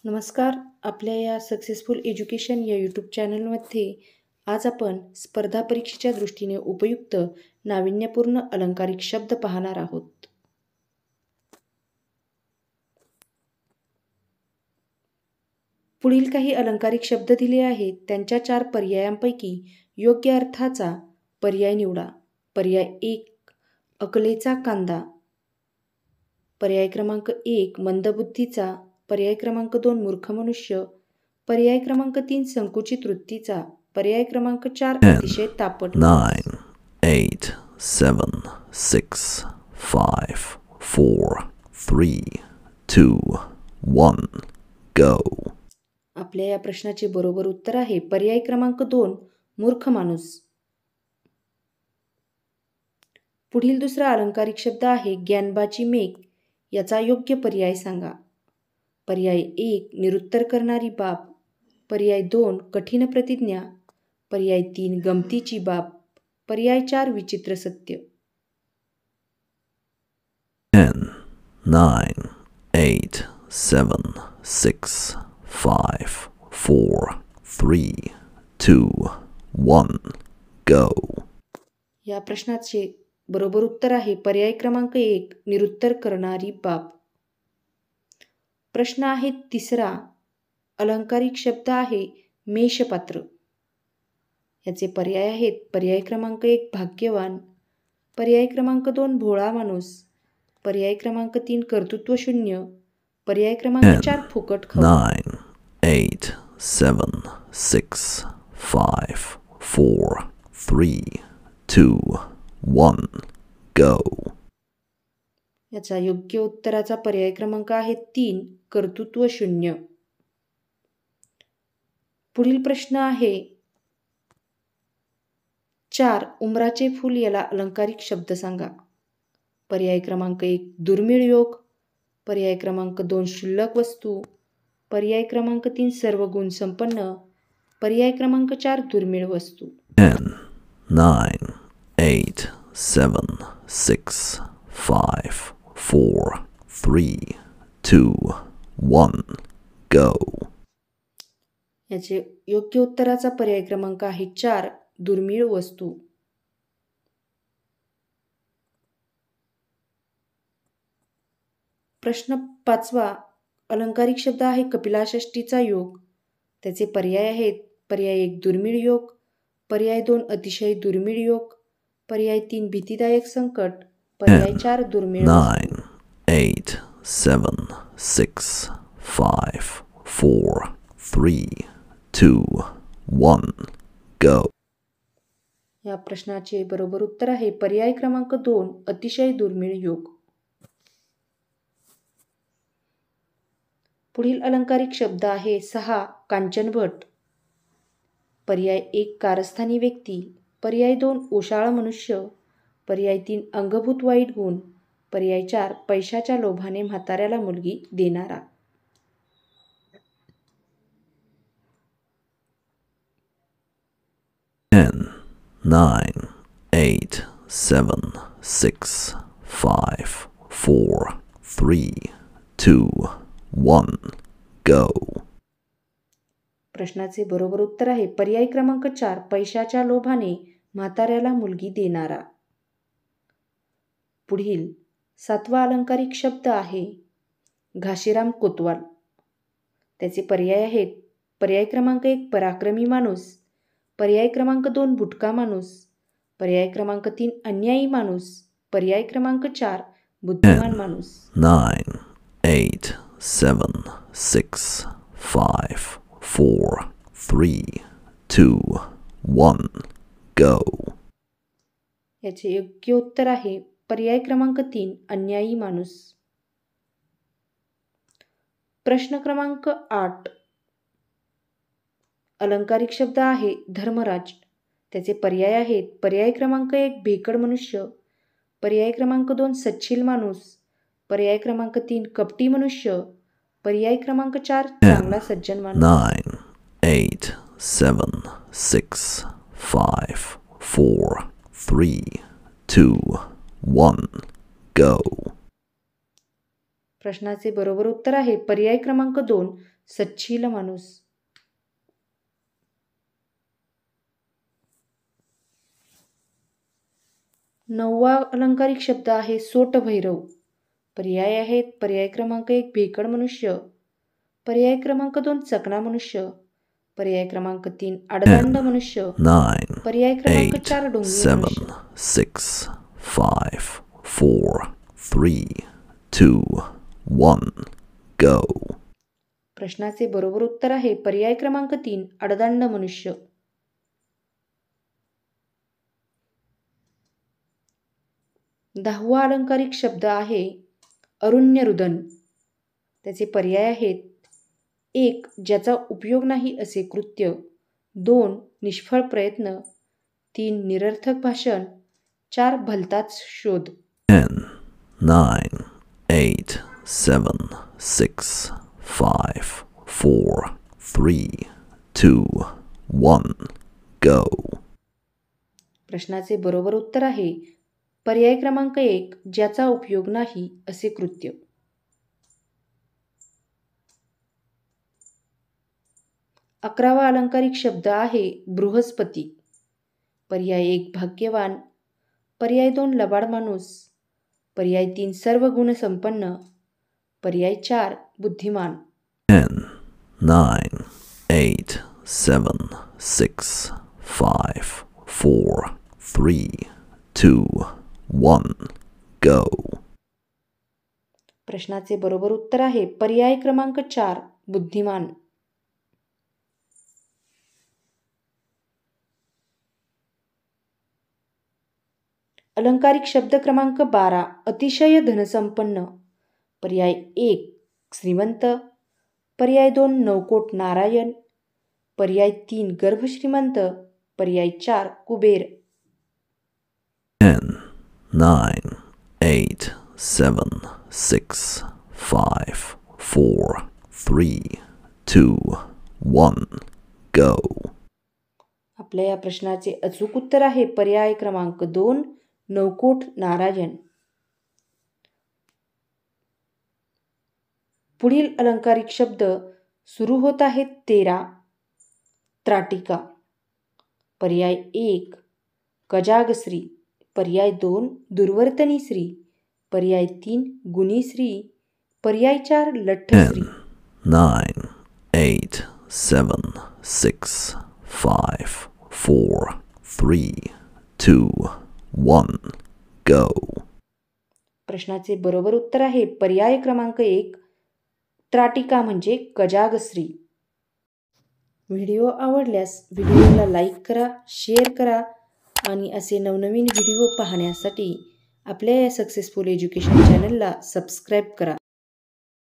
नमस्कार. आपल्या या सक्सेसफुल एज्युकेशन या यूट्यूब चॅनलमध्ये आज आपण स्पर्धा परीक्षेच्या दृष्टीने उपयुक्त नाविन्यपूर्ण अलंकारिक शब्द पाहणार आहोत. पुढील काही अलंकारिक शब्द दिले आहेत. त्यांच्या 4 पर्यायांपैकी योग्य अर्थाचा पर्याय निवडा. पर्याय 1 अकलेचा कांदा, पर्याय क्रमांक 1 मंदबुद्धीचा, पर्याय क्रमांक 2 मूर्ख मनुष्य, पर्याय क्रमांक 3 संकुचित वृत्तीचा, पर्याय क्रमांक 4 अतिशय तापट. 9, 8, 7, 6, 5, 4, 3, 2, 1, go. आपल्या या प्रश्नाचे बरोबर उत्तर आहे पर्याय क्रमांक 2 मूर्ख माणूस. पुढील दुसरा अलंकारिक शब्द आहे ज्ञानबाची मेघ. याचा योग्य पर्याय सांगा. पर्याय 1 निरुत्तर करणारी बाब, पर्याय 2 कठीण प्रतिज्ञा, पर्याय 3 गमतीची बाब, पर्याय 4 विचित्र सत्य. 10, 9, 8, 7, 6, 5, 4, 3, 2, 1, go. या प्रश्नाचे बरोबर उत्तर आहे पर्याय क्रमांक 1 निरुत्तर करणारी बाब. प्रश्न आहे तिसरा. अलंकारिक शब्द आहे मेषपात्र. याचे पर्याय आहेत पर्याय क्रमांक 1 भाग्यवान, पर्याय क्रमांक 2 भोळा माणूस, पर्याय क्रमांक 3 कर्तृत्वशून्य, पर्याय क्रमांक 4 फुकट खाऊ. 9, 8, 7, 6, 5, 4, 3, 2, 1, go. याचा योग्य उत्तराचा पर्याय क्रमांक आहे 3 कर्तृत्वशून्य. पुढील प्रश्न आहे 4 उमराचे फूल. याला अलंकारिक शब्द सांगा. पर्याय क्रमांक 1 दुर्मिळ योग, पर्याय क्रमांक 2 क्षुल्लक वस्तू, पर्याय क्रमांक 3 सर्व गुण संपन्न, पर्याय क्रमांक 4 दुर्मिळ वस्तू. 10, 9, 8, 7, 6, 5, 4, 3, 2, 1, go. याचे योग्य उत्तराचा पर्याय क्रमांक आहे 4 दुर्मिळ वस्तू. प्रश्न 5वा अलंकारिक शब्द आहे कपिलाषष्ठीचा योग. त्याचे पर्याय आहेत पर्याय 1 दुर्मिळ योग, पर्याय 2 अतिशय दुर्मिळ योग, पर्याय 3 भीतीदायक संकट, पर्याय 4 दुर्मिळ. 9, 8, 7, 6, 5, 4, 3, 2, 1, go. या प्रश्नाचे बरोबर उत्तर आहे पर्याय क्रमांक 2 अतिशय दुर्मिळ योग. पुढील अलंकारिक शब्द आहे 6 कांचनभट. पर्याय 1 कारस्थानी व्यक्ती, पर्याय 2 ओशाळ मनुष्य, पर्याय 3 अंगभूत वाईट गुण, पर्याय 4 पैशाच्या लोभाने म्हाताऱ्याला मुलगी देणारा. 10, 9, 8, 7, 6, 5, 4, 3, 2, 1, go. प्रश्नाचे बरोबर उत्तर आहे पर्याय क्रमांक 4 पैशाच्या लोभाने म्हाताऱ्याला मुलगी देणारा. पुढील 7वा अलंकारिक शब्द आहे घाशीराम कोतवाल. त्याचे पर्याय आहेत पर्याय क्रमांक 1 पराक्रमी माणूस, पर्याय क्रमांक 2 बुटका माणूस, पर्याय क्रमांक 3 अन्यायी माणूस, पर्याय क्रमांक 4 बुद्धिमान माणूस. 9, 8, 7, 6, 5, 4, 3, 2, 1, go. याचे योग्य उत्तर आहे पर्याय क्रमांक 3 अन्यायी माणूस. प्रश्न क्रमांक 8 अलंकारिक शब्द आहे धर्मराज. त्याचे पर्याय आहेत पर्याय क्रमांक 1 भेकड मनुष्य, पर्याय क्रमांक 2 सच्छील माणूस, पर्याय क्रमांक 3 कपटी मनुष्य, पर्याय क्रमांक 4 चांगला सज्जन माणूस. 9, 8, 7, 6, 5, 4, 3, 2, 1, go. प्रश्नाचे बरोबर उत्तर आहे पर्याय क्रमांक 2 सच्छील माणूस. नववा अलंकारिक शब्द आहे सोटभैरव. पर्याय आहेत पर्याय क्रमांक 1 भेकड मनुष्य, पर्याय क्रमांक 2 चकणा मनुष्य, पर्याय क्रमांक 3 आडदांड मनुष्य, 9, पर्याय क्रमांक 8, 4 डोंगरी 7, मनुष्य. 6, 5, 4, 3, 2, 1, go. प्रश्नाचे बरोबर उत्तर आहे पर्याय क्रमांक 3 आडदांड मनुष्य. दहावा अलंकारिक शब्द आहे अरुण्यरुदन. त्याचे पर्याय आहेत 1 ज्याचा उपयोग नाही असे कृत्य, 2 निष्फळ प्रयत्न, 3 निरर्थक भाषण, 4 भलताच शोध. 10, 9, 8, 7, 6, 5, 4, 3, 2, 1, go. प्रश्नाचे बरोबर उत्तर आहे पर्याय क्रमांक 1 ज्याचा उपयोग नाही असे कृत्य. अकरावा अलंकारिक शब्द आहे बृहस्पती. पर्याय 1 भाग्यवान, पर्याय 2 लबाड माणूस, पर्याय 3 सर्व गुण संपन्न, पर्याय 4 बुद्धिमान. 10, 9, 8, 7, 6, 5, 4, 3, 2, 1, go. प्रश्नाचे बरोबर उत्तर आहे पर्याय क्रमांक 4 बुद्धिमान. अलंकारिक शब्द क्रमांक 12 अतिशय धनसंपन्न. पर्याय 1 श्रीमंत, पर्याय 2 नवकोट नारायण, पर्याय 3 गर्भश्रीमंत, पर्याय 4 कुबेर. 10, 9, 8, 7, 6, 5, 4, 3, 2, 1, go. आपल्या या प्रश्नाचे अचूक उत्तर आहे पर्याय क्रमांक 2 नवकोट नारायण. पुढील अलंकारिक शब्द सुरू होत आहेत 13 त्राटिका. पर्याय 1 कजागश्री, पर्याय 2 दुर्वर्तनी श्री, पर्याय 3 गुणीश्री, पर्याय 4 लठ्ठश्री. 10, 9, 8, 7, 6, 5, 4, 3, 2, 1, go. प्रश्नाचे बरोबर उत्तर आहे पर्याय क्रमांक 1 त्राटिका म्हणजे कजागश्री. व्हिडिओ आवडल्यास व्हिडिओला लाईक करा, शेअर करा आणि असे नवनवीन व्हिडिओ पाहण्यासाठी आपल्या या सक्सेसफुल एज्युकेशन चॅनलला सबस्क्राईब करा.